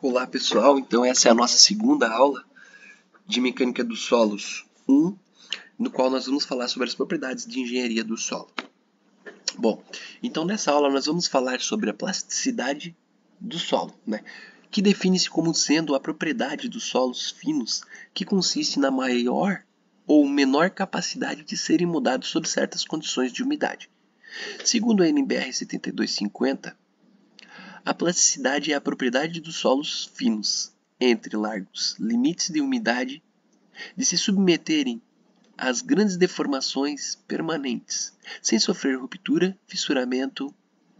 Olá pessoal, então essa é a nossa segunda aula de Mecânica dos Solos 1, no qual nós vamos falar sobre as propriedades de engenharia do solo. Bom, então nessa aula nós vamos falar sobre a plasticidade do solo, que define-se como sendo a propriedade dos solos finos que consiste na maior ou menor capacidade de serem mudados sob certas condições de umidade. Segundo a NBR 7250, a plasticidade é a propriedade dos solos finos, entre largos limites de umidade, de se submeterem às grandes deformações permanentes, sem sofrer ruptura, fissuramento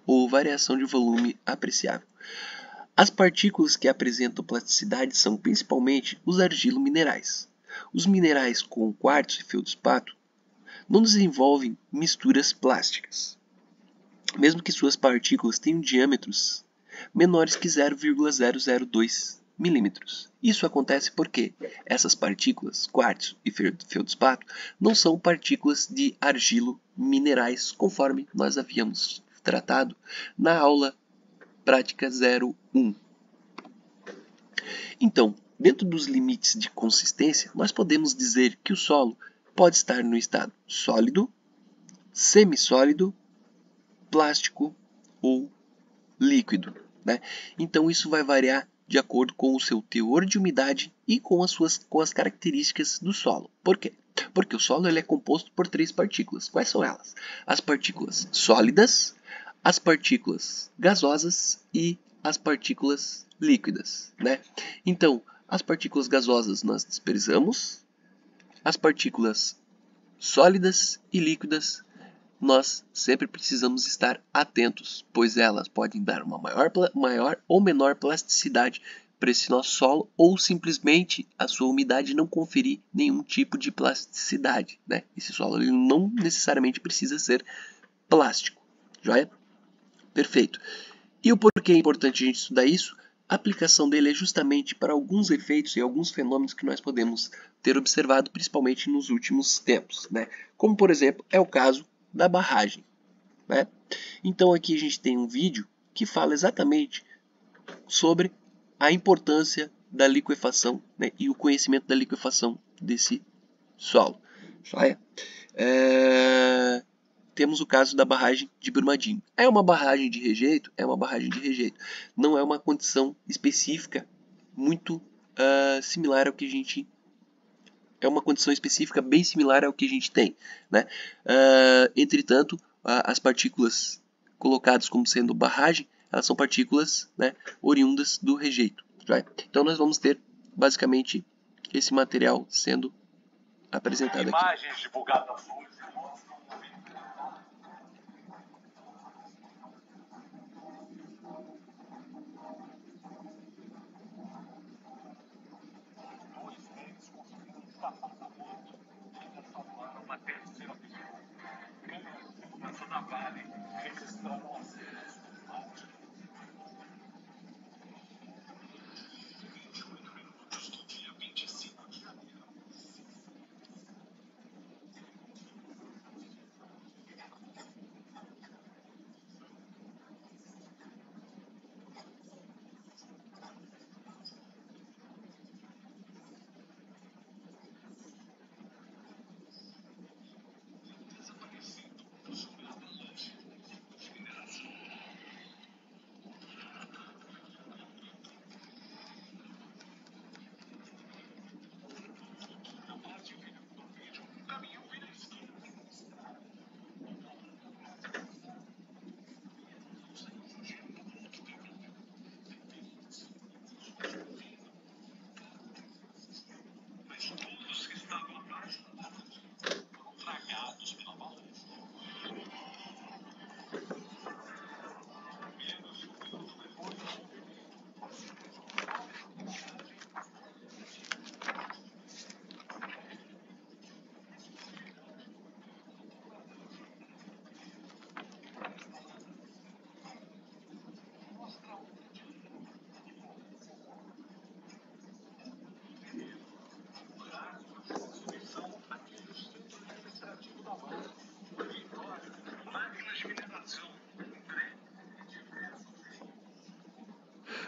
ou variação de volume apreciável. As partículas que apresentam plasticidade são principalmente os argilo-minerais. Os minerais com quartzo e feldspato não desenvolvem misturas plásticas, mesmo que suas partículas tenham diâmetros menores que 0,002 milímetros. Isso acontece porque essas partículas, quartzo e feldspato, não são partículas de argilo minerais, conforme nós havíamos tratado na aula prática 01. Então, dentro dos limites de consistência, nós podemos dizer que o solo pode estar no estado sólido, semissólido, plástico ou líquido. Então isso vai variar de acordo com o seu teor de umidade e com as características do solo. Por quê? Porque o solo ele é composto por três partículas. Quais são elas? As partículas sólidas, as partículas gasosas e as partículas líquidas. Então, as partículas gasosas nós dispersamos, as partículas sólidas e líquidas nós sempre precisamos estar atentos, pois elas podem dar uma maior ou menor plasticidade para esse nosso solo, ou simplesmente a sua umidade não conferir nenhum tipo de plasticidade. Esse solo ele não necessariamente precisa ser plástico, joia? Perfeito. E o porquê é importante a gente estudar isso? A aplicação dele é justamente para alguns efeitos e alguns fenômenos que nós podemos ter observado, principalmente nos últimos tempos. Como, por exemplo, é o caso da barragem. Então aqui a gente tem um vídeo que fala exatamente sobre a importância da liquefação e o conhecimento da liquefação desse solo. Temos o caso da barragem de Brumadinho. É uma barragem de rejeito? É uma barragem de rejeito. Não é uma condição específica muito similar ao que a gente... É uma condição específica bem similar ao que a gente tem. Entretanto, as partículas colocadas como sendo barragem, elas são partículas oriundas do rejeito. Então nós vamos ter basicamente esse material sendo apresentado aqui. Imagens divulgadas hoje mostram dois deles construindo um apartamento que salvaram uma terceira pessoa. Câmeras de segurança da Vale registraram as cenas do fato. 28 minutos do dia 25 de janeiro.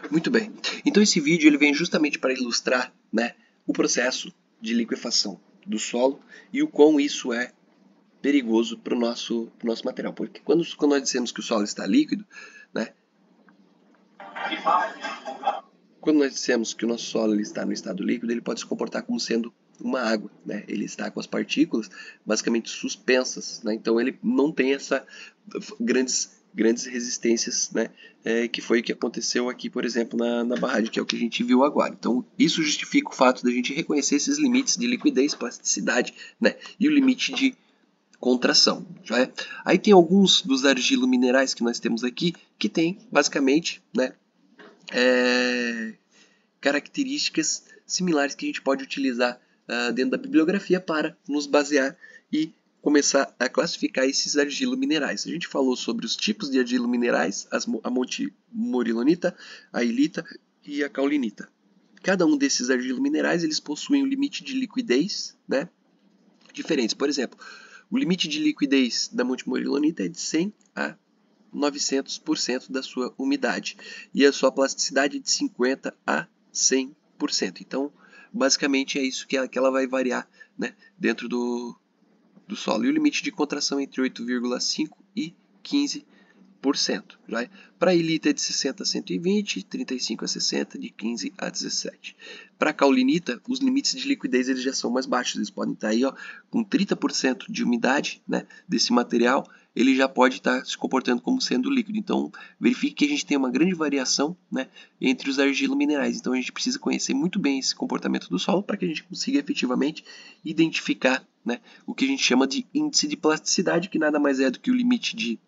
Muito bem. Então esse vídeo ele vem justamente para ilustrar, né, o processo de liquefação do solo e o quão isso é perigoso para o nosso material. Porque quando nós dissemos que o solo está líquido, né, quando nós dissemos que o nosso solo ele está no estado líquido, ele pode se comportar como sendo uma água, né? Ele está com as partículas basicamente suspensas, né? Então ele não tem essa grandes resistências, né? Que foi o que aconteceu aqui, por exemplo, na barragem, que é o que a gente viu agora. Então isso justifica o fato da gente reconhecer esses limites de liquidez, plasticidade, né? E o limite de contração. Já é? Aí tem alguns dos argilominerais que nós temos aqui que tem basicamente, né? Características similares que a gente pode utilizar dentro da bibliografia para nos basear e começar a classificar esses argilominerais. A gente falou sobre os tipos de argilominerais, a montimorilonita, a ilita e a caulinita. Cada um desses argilominerais eles possuem um limite de liquidez, né, diferentes. Por exemplo, o limite de liquidez da montimorilonita é de 100 a 900% da sua umidade e a sua plasticidade é de 50 a 100%. Então, basicamente é isso que ela vai variar, né, dentro do solo. E o limite de contração é entre 8,5% e 15%. Para a ilita é de 60 a 120, 35 a 60, de 15 a 17. Para a caulinita, os limites de liquidez eles já são mais baixos, eles podem estar aí, ó, com 30% de umidade, né, desse material, ele já pode estar se comportando como sendo líquido. Então, verifique que a gente tem uma grande variação, né, entre os argilominerais. Então, a gente precisa conhecer muito bem esse comportamento do solo para que a gente consiga efetivamente identificar, né, o que a gente chama de índice de plasticidade, que nada mais é do que o limite de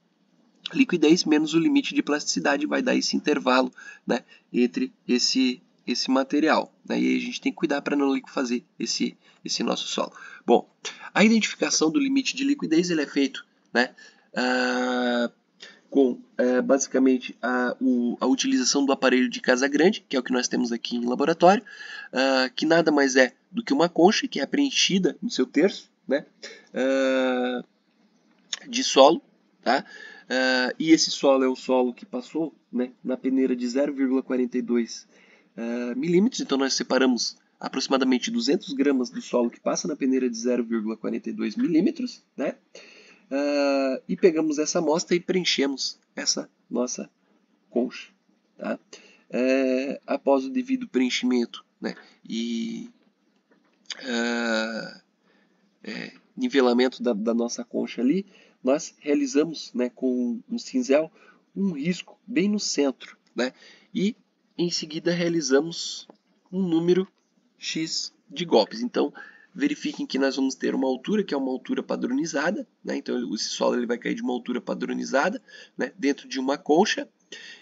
liquidez menos o limite de plasticidade, vai dar esse intervalo, né, entre esse material, né, e aí a gente tem que cuidar para não liquefazer esse nosso solo. Bom, a identificação do limite de liquidez ele é feito, né, com basicamente a utilização do aparelho de Casagrande, que é o que nós temos aqui em laboratório, que nada mais é do que uma concha que é preenchida no seu terço, né, de solo, tá? E esse solo é o solo que passou, né, na peneira de 0,42 milímetros, então nós separamos aproximadamente 200 gramas do solo que passa na peneira de 0,42 milímetros, né? E pegamos essa amostra e preenchemos essa nossa concha. Tá? Após o devido preenchimento, né, e nivelamento da nossa concha ali, nós realizamos, né, com um cinzel um risco bem no centro, né, e em seguida realizamos um número X de golpes. Então verifiquem que nós vamos ter uma altura que é uma altura padronizada, né, então esse solo ele vai cair de uma altura padronizada, né, dentro de uma concha,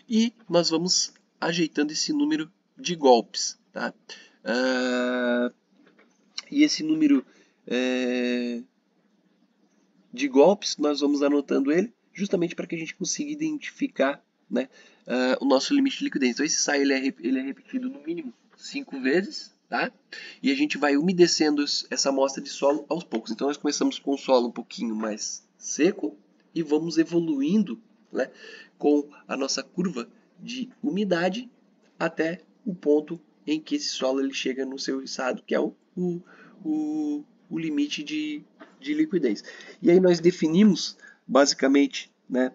e nós vamos ajeitando esse número de golpes. Tá? E esse número de golpes, nós vamos anotando ele justamente para que a gente consiga identificar, né, o nosso limite de liquidez. Então esse SAI ele é repetido no mínimo 5 vezes, tá? E a gente vai umedecendo essa amostra de solo aos poucos. Então nós começamos com o solo um pouquinho mais seco e vamos evoluindo, né, com a nossa curva de umidade até o ponto em que esse solo ele chega no seu estado, que é o limite de liquidez. E aí nós definimos basicamente, né,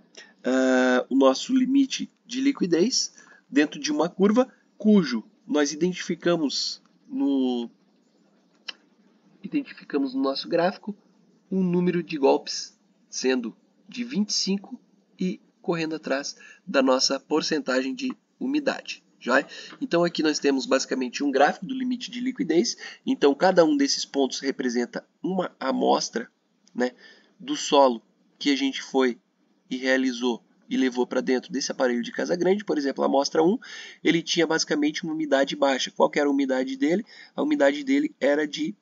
o nosso limite de liquidez dentro de uma curva cujo nós identificamos no nosso gráfico um número de golpes sendo de 25 e correndo atrás da nossa porcentagem de umidade. Já? Então aqui nós temos basicamente um gráfico do limite de liquidez. Então cada um desses pontos representa uma amostra, né, do solo que a gente foi e realizou e levou para dentro desse aparelho de Casagrande. Por exemplo, a amostra 1, ele tinha basicamente uma umidade baixa. Qual que era a umidade dele? A umidade dele era de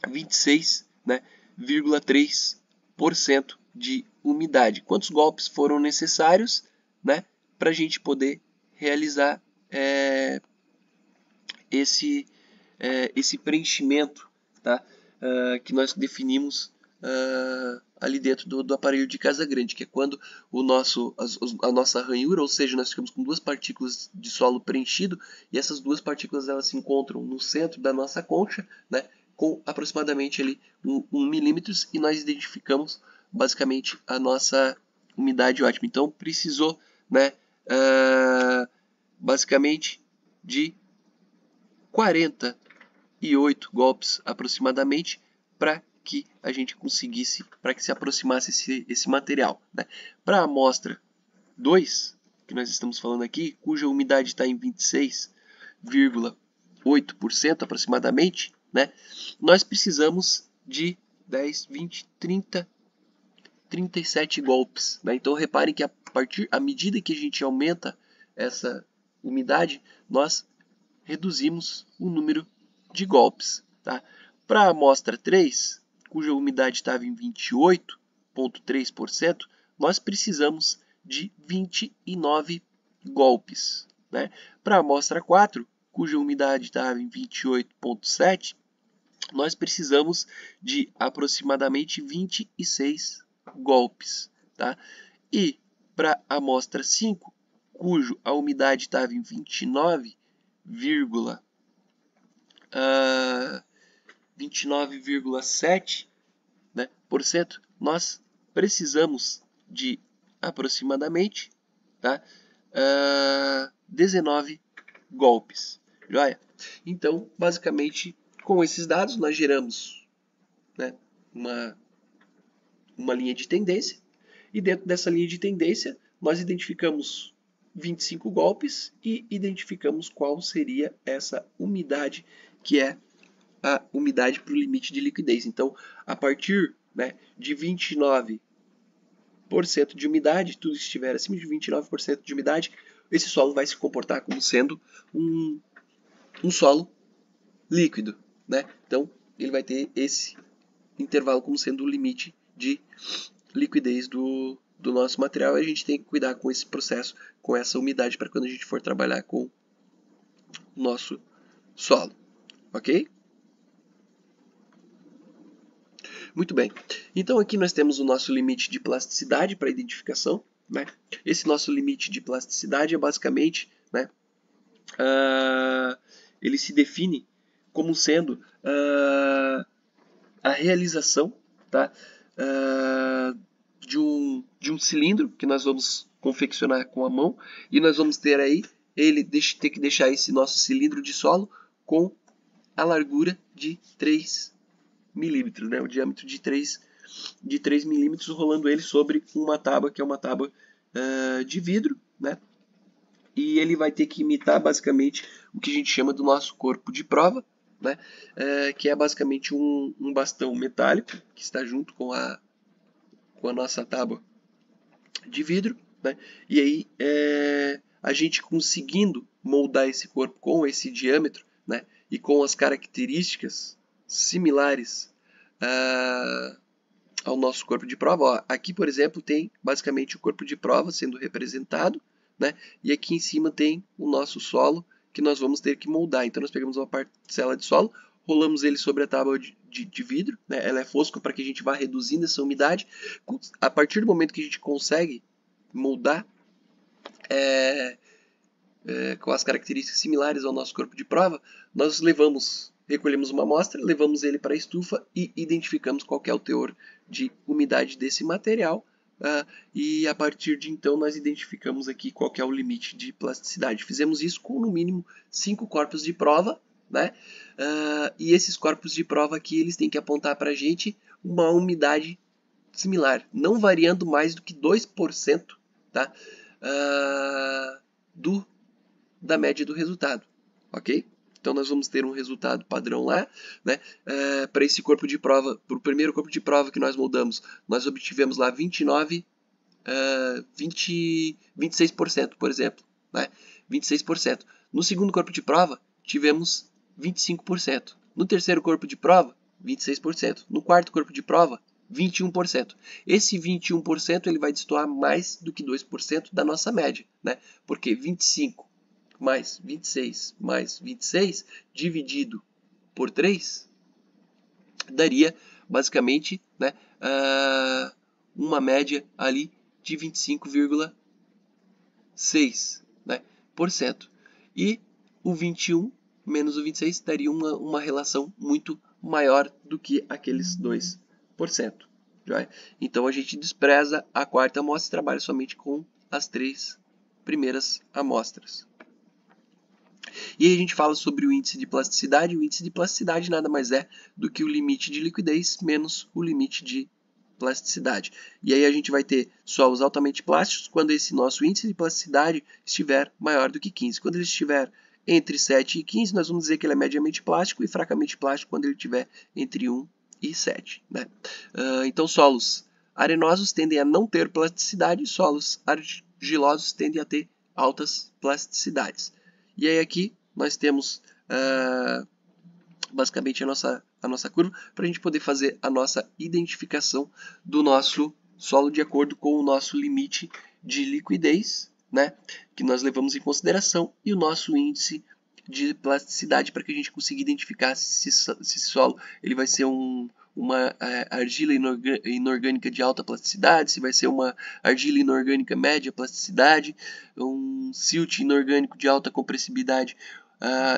26,3% de umidade. Quantos golpes foram necessários, né, para a gente poder realizar esse preenchimento, tá, que nós definimos ali dentro do aparelho de Casagrande, que é quando a nossa ranhura, ou seja, nós ficamos com duas partículas de solo preenchido, e essas duas partículas elas se encontram no centro da nossa concha, né, com aproximadamente ali 1 milímetro, e nós identificamos basicamente a nossa umidade ótima. Então precisou, né, basicamente de 48 golpes aproximadamente para que a gente conseguisse, para que se aproximasse esse material, né? Para a amostra 2, que nós estamos falando aqui, cuja umidade está em 26,8% aproximadamente, né? Nós precisamos de 10, 20, 30, 37 golpes, né? Então reparem que à medida que a gente aumenta essa umidade, nós reduzimos o número de golpes. Tá? Para a amostra 3, cuja umidade estava em 28,3%, nós precisamos de 29 golpes. Né? Para a amostra 4, cuja umidade estava em 28,7%, nós precisamos de aproximadamente 26 golpes. Tá? E para a amostra 5, cuja a umidade estava em 29,7%, né, nós precisamos de aproximadamente, tá, 19 golpes. Joia? Então, basicamente, com esses dados, nós geramos, né, uma linha de tendência, e dentro dessa linha de tendência, nós identificamos 25 golpes e identificamos qual seria essa umidade, que é a umidade para o limite de liquidez. Então, a partir, né, de 29% de umidade, tudo estiver acima de 29% de umidade, esse solo vai se comportar como sendo um solo líquido. Né? Então, ele vai ter esse intervalo como sendo o limite de liquidez do nosso material. A gente tem que cuidar com esse processo, com essa umidade, para quando a gente for trabalhar com o nosso solo. Ok? Muito bem. Então aqui nós temos o nosso limite de plasticidade para identificação. Né? Esse nosso limite de plasticidade é basicamente, né, ele se define como sendo a realização, tá, de um cilindro que nós vamos confeccionar com a mão, e nós vamos ter aí, ter que deixar esse nosso cilindro de solo com a largura de 3 milímetros, né, o diâmetro de 3 milímetros, rolando ele sobre uma tábua, que é uma tábua de vidro, né, e ele vai ter que imitar basicamente o que a gente chama do nosso corpo de prova, né, que é basicamente um bastão metálico que está junto com a nossa tábua de vidro, né? E aí a gente conseguindo moldar esse corpo com esse diâmetro, né, e com as características similares ao nosso corpo de prova. Ó, aqui, por exemplo, tem basicamente o corpo de prova sendo representado, né, e aqui em cima tem o nosso solo que nós vamos ter que moldar. Então nós pegamos uma parcela de solo, rolamos ele sobre a tábua de vidro, né? Ela é fosca para que a gente vá reduzindo essa umidade. A partir do momento que a gente consegue moldar com as características similares ao nosso corpo de prova, nós recolhemos uma amostra, levamos ele para a estufa e identificamos qual é o teor de umidade desse material. E a partir de então nós identificamos aqui qual é o limite de plasticidade. Fizemos isso com no mínimo 5 corpos de prova, né? E esses corpos de prova aqui eles têm que apontar para a gente uma umidade similar, não variando mais do que 2%, tá? Da média do resultado, ok? Então nós vamos ter um resultado padrão lá, né? Para esse corpo de prova, para o primeiro corpo de prova que nós moldamos, nós obtivemos lá 26%, por exemplo, né? 26%. No segundo corpo de prova, tivemos 25%. No terceiro corpo de prova, 26%. No quarto corpo de prova, 21%. Esse 21% ele vai destoar mais do que 2% da nossa média, né? Porque 25 mais 26 mais 26 dividido por 3 daria basicamente, né, uma média ali de 25,6%, né, por cento. E o 21 menos o 26 daria uma relação muito maior do que aqueles 2%. Joia? Então a gente despreza a quarta amostra e trabalha somente com as 3 primeiras amostras. E aí a gente fala sobre o índice de plasticidade. O índice de plasticidade nada mais é do que o limite de liquidez menos o limite de plasticidade. E aí a gente vai ter solos altamente plásticos quando esse nosso índice de plasticidade estiver maior do que 15. Quando ele estiver entre 7 e 15, nós vamos dizer que ele é mediamente plástico, e fracamente plástico quando ele estiver entre 1 e 7. Né? Então solos arenosos tendem a não ter plasticidade, solos argilosos tendem a ter altas plasticidades. E aí aqui nós temos basicamente a nossa curva para a gente poder fazer a nossa identificação do nosso solo de acordo com o nosso limite de liquidez, né, que nós levamos em consideração, e o nosso índice de plasticidade para que a gente consiga identificar se esse solo ele vai ser uma argila inorgânica de alta plasticidade, se vai ser uma argila inorgânica média plasticidade, um silt inorgânico de alta compressibilidade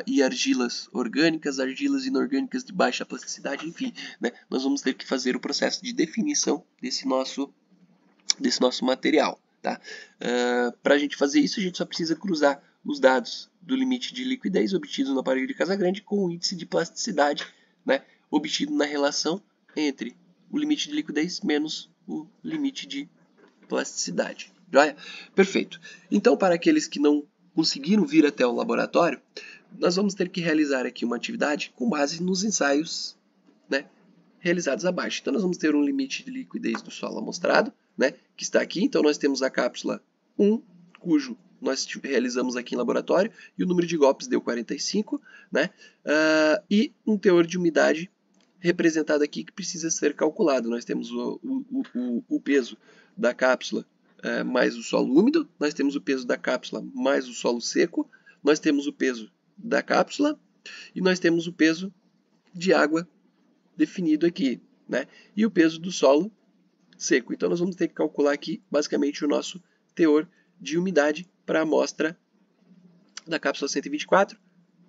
e argilas orgânicas, argilas inorgânicas de baixa plasticidade, enfim, né? Nós vamos ter que fazer o processo de definição desse nosso material. Tá? Para a gente fazer isso, a gente só precisa cruzar os dados do limite de liquidez obtido no aparelho de Casagrande com o índice de plasticidade, né, obtido na relação entre o limite de liquidez menos o limite de plasticidade. Joia? Perfeito. Então, para aqueles que não conseguiram vir até o laboratório, nós vamos ter que realizar aqui uma atividade com base nos ensaios, né, realizados abaixo. Então, nós vamos ter um limite de liquidez do solo amostrado, né, que está aqui. Então, nós temos a cápsula 1, cujo nós realizamos aqui em laboratório, e o número de golpes deu 45, né, e um teor de umidade representado aqui que precisa ser calculado. Nós temos o peso da cápsula mais o solo úmido, nós temos o peso da cápsula mais o solo seco, nós temos o peso da cápsula e nós temos o peso de água definido aqui, né? E o peso do solo seco. Então nós vamos ter que calcular aqui basicamente o nosso teor de umidade para a amostra da cápsula 124,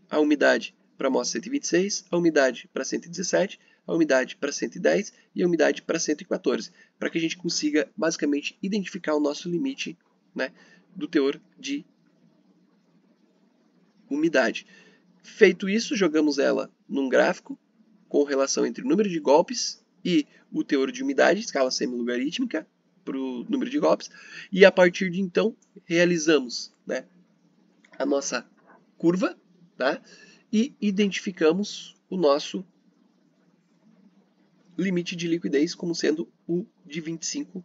a umidade para a amostra 126, a umidade para 117, a umidade para 110 e a umidade para 114, para que a gente consiga basicamente identificar o nosso limite, né, do teor de umidade. Feito isso, jogamos ela num gráfico com relação entre o número de golpes e o teor de umidade, escala semilogarítmica para o número de golpes, e a partir de então realizamos, né, a nossa curva, tá? E identificamos o nosso limite de liquidez como sendo o de 25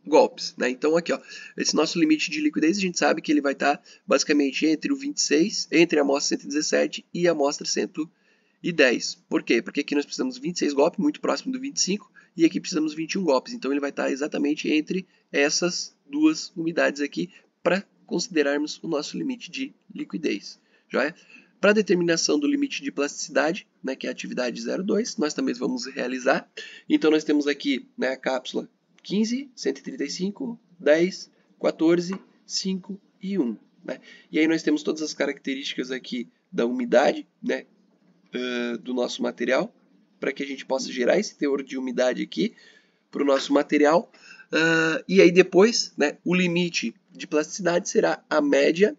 golpes, né? Então aqui, ó, esse nosso limite de liquidez, a gente sabe que ele vai estar basicamente entre o 26, entre a amostra 117 e a amostra 110. Por quê? Porque aqui nós precisamos de 26 golpes, muito próximo do 25, e aqui precisamos de 21 golpes. Então ele vai estar exatamente entre essas duas umidades aqui para considerarmos o nosso limite de liquidez. Joia? Para a determinação do limite de plasticidade, né, que é a atividade 02, nós também vamos realizar. Então nós temos aqui, né, a cápsula 15, 135, 10, 14, 5 e 1. Né? E aí nós temos todas as características aqui da umidade, né, do nosso material, para que a gente possa gerar esse teor de umidade aqui para o nosso material. E aí depois, né, o limite de plasticidade será a média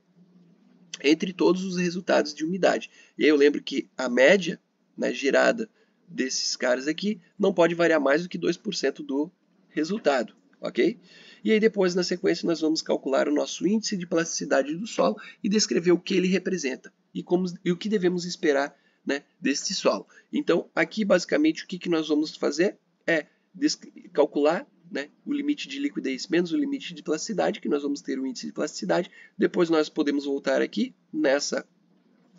entre todos os resultados de umidade. E aí eu lembro que a média, né, gerada desses caras aqui não pode variar mais do que 2% do resultado, ok? E aí depois, na sequência, nós vamos calcular o nosso índice de plasticidade do solo e descrever o que ele representa e o que devemos esperar, né, deste solo. Então, aqui basicamente o que nós vamos fazer é calcular, né, o limite de liquidez menos o limite de plasticidade, que nós vamos ter o índice de plasticidade. Depois nós podemos voltar aqui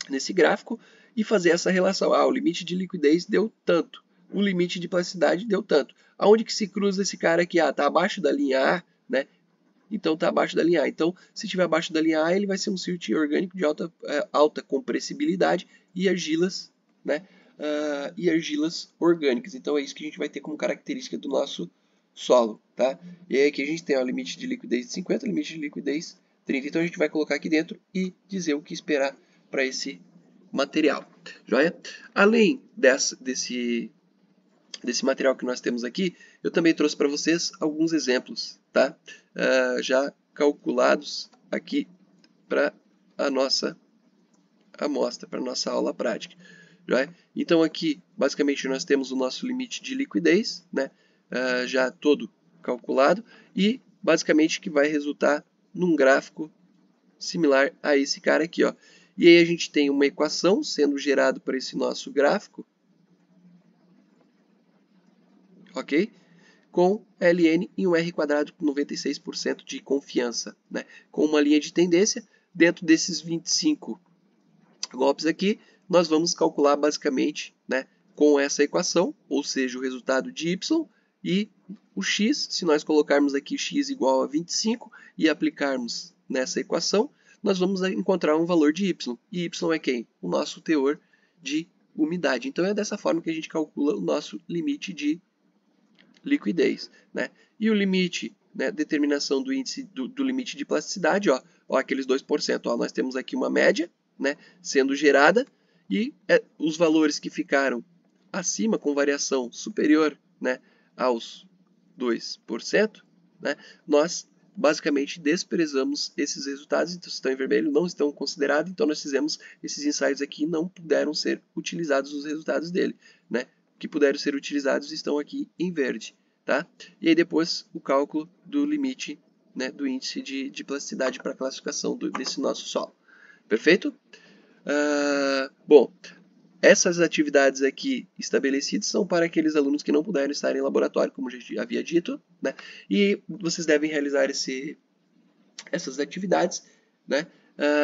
nesse gráfico e fazer essa relação. O limite de liquidez deu tanto, o limite de plasticidade deu tanto. Aonde que se cruza esse cara aqui? Está abaixo da linha A, né? Então está abaixo da linha A. Então, se estiver abaixo da linha A, ele vai ser um silt orgânico de alta compressibilidade e argilas, né, e argilas orgânicas. Então é isso que a gente vai ter como característica do nosso solo, tá? E aí aqui a gente tem o limite de liquidez de 50, limite de liquidez 30. Então a gente vai colocar aqui dentro e dizer o que esperar para esse material, joia? Além desse material que nós temos aqui, eu também trouxe para vocês alguns exemplos, tá? Já calculados aqui para a nossa amostra, para a nossa aula prática. Joia? Então aqui, basicamente, nós temos o nosso limite de liquidez, né? Já todo calculado, e basicamente que vai resultar num gráfico similar a esse cara aqui, ó. E aí a gente tem uma equação sendo gerada para esse nosso gráfico, ok? Com ln em um r quadrado com 96% de confiança, né? Com uma linha de tendência, dentro desses 25 golpes aqui, nós vamos calcular basicamente, né, com essa equação, ou seja, o resultado de y e o x, se nós colocarmos aqui x igual a 25 e aplicarmos nessa equação, nós vamos encontrar um valor de y. E y é quem? O nosso teor de umidade. Então é dessa forma que a gente calcula o nosso limite de liquidez, né? E o limite, né, determinação do índice do limite de plasticidade, ó, aqueles 2%, ó, nós temos aqui uma média, né, sendo gerada, e os valores que ficaram acima, com variação superior, né, aos 2%, né, nós basicamente desprezamos esses resultados, então estão em vermelho, não estão considerados, então nós fizemos esses ensaios aqui e não puderam ser utilizados os resultados dele, né, que puderam ser utilizados estão aqui em verde, tá? E aí depois o cálculo do limite, né, do índice de plasticidade para a classificação desse nosso solo. Perfeito? Bom, essas atividades aqui estabelecidas são para aqueles alunos que não puderam estar em laboratório, como já havia dito, né? E vocês devem realizar essas atividades, né?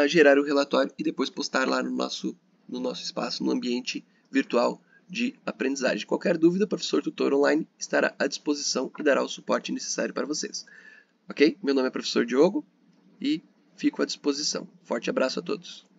Gerar o relatório e depois postar lá no nosso espaço, no ambiente virtual de aprendizagem. Qualquer dúvida, o professor tutor online estará à disposição e dará o suporte necessário para vocês. Ok? Meu nome é professor Diogo e fico à disposição. Forte abraço a todos.